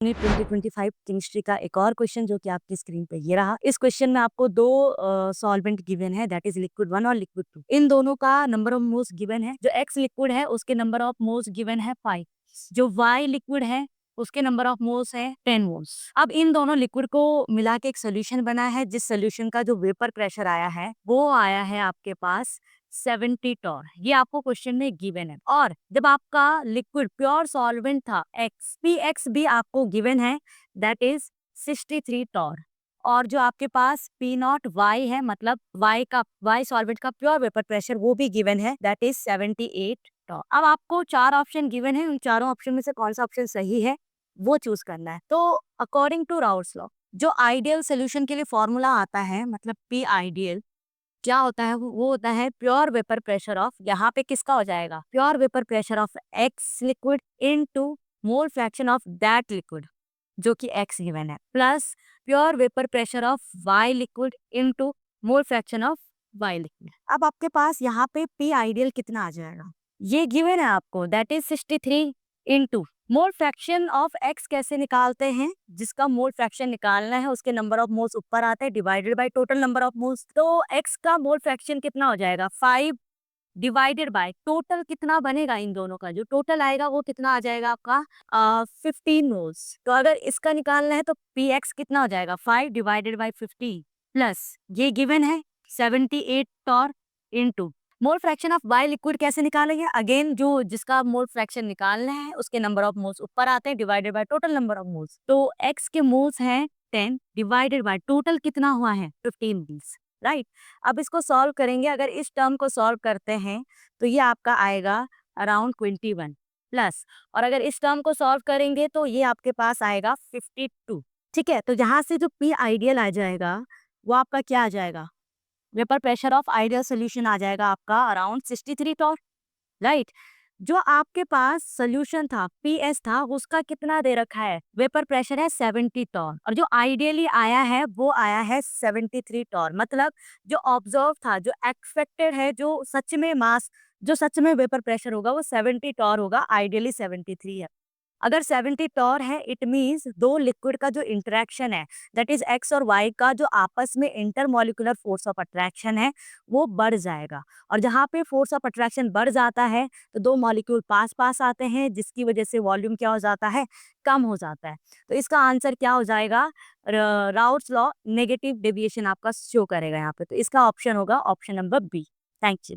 2025 chemistry का एक और क्वेश्चन जो कि आपकी स्क्रीन पे ये रहा। इस क्वेश्चन में आपको दो सॉल्वेंट गिवन है, दैट इज लिक्विड 1 और लिक्विड 2। इन दोनों का नंबर ऑफ मोल्स गिवन है। जो एक्स लिक्विड है उसके नंबर ऑफ मोल्स गिवन है 5। जो वाई लिक्विड है उसके नंबर ऑफ मोल्स है 10 मोल्स। अब इन दोनों लिक्विड को मिला के एक सोल्यूशन बना है, जिस सोल्यूशन का जो वेपर प्रेशर आया है वो आया है आपके पास 70 टॉर। ये आपको क्वेश्चन में गिवन है। और जब आपका लिक्विड प्योर सॉल्वेंट था एक्स, पी एक्स भी आपको गिवन है, दैट इज 63 टॉर। और जो आपके पास पी नॉट वाई है, मतलब वाई सॉल्वेंट का प्योर वेपर प्रेशर, वो भी गिवन है, दैट इज 78 टॉर। अब आपको चार ऑप्शन गिवन है, उन चारों ऑप्शन में से कौन सा ऑप्शन सही है वो चूज करना है। तो अकॉर्डिंग टू राउल्स लॉ, जो आइडियल सोल्यूशन के लिए फॉर्मूला आता है, मतलब पी आइडियल क्या होता है, वो होता है प्योर वेपर प्रेशर ऑफ, यहाँ पे किसका हो जाएगा, pure vapour pressure of x liquid into mole fraction of that liquid जो कि एक्स गिवन है, plus pure vapour pressure of Y liquid into mole fraction of Y liquid. अब आपके पास यहाँ पे पी आइडियल कितना आ जाएगा, ये गिवन है आपको, that is 63 into mole fraction of x कैसे निकालते हैं, जिसका मोल फ्रैक्शन निकालना है उसके नंबर ऑफ मोल्स ऊपर आते हैं divided by total number of moles. तो एक्स का मोल फ्रैक्शन कितना हो जाएगा 5 डिवाइडेड बाय टोटल कितना बनेगा, इन दोनों का जो टोटल आएगा वो कितना आ जाएगा आपका 15 मोल्स। तो अगर इसका निकालना है तो पी एक्स कितना हो जाएगा 5 डिवाइडेड बाय 15 प्लस ये गिवन है 78 torr into mole fraction of Y liquid कैसे निकालेंगे, अगेन जो जिसका मोल फ्रैक्शन निकालना है उसके नंबर ऑफ मोल्स ऊपर आते हैं divided by total number of moles. तो एक्स के मोल्स हैं 10 डिवाइडेड बाय टोटल कितना हुआ है 15 मोल्स, राइट। अब इसको सॉल्व करेंगे, अगर इस टर्म को सॉल्व करते हैं तो ये आपका आएगा अराउंड 21 प्लस, और अगर इस टर्म को सॉल्व करेंगे तो ये आपके पास आएगा 52। ठीक है, तो यहाँ से जो पी आइडियल आ जाएगा वो आपका क्या आ जाएगा, vapour pressure of ideal solution आ जाएगा आपका अराउंड 63 टॉर, राइट। जो आपके पास सोल्यूशन था पी एस था उसका कितना दे रखा है, वेपर प्रेशर है 70 टॉर, और जो आइडियली आया है वो आया है 73 टॉर। मतलब जो ऑब्जर्व था, जो एक्सपेक्टेड है, जो सच में मास, जो सच में वेपर प्रेशर होगा वो 70 टॉर होगा, आइडियली 73 है। अगर 70 टॉर है इट मीन्स दो लिक्विड का जो इंटरेक्शन है, दैट इज एक्स और वाई का जो आपस में इंटरमोलिकुलर फोर्स ऑफ अट्रैक्शन है वो बढ़ जाएगा। और जहाँ पे फोर्स ऑफ अट्रैक्शन बढ़ जाता है तो दो मॉलिक्यूल पास पास आते हैं, जिसकी वजह से वॉल्यूम क्या हो जाता है, कम हो जाता है। तो इसका आंसर क्या हो जाएगा, राउल्स लॉ नेगेटिव डेविएशन आपका शो करेगा यहाँ पे, तो इसका ऑप्शन होगा option number B. Thank you.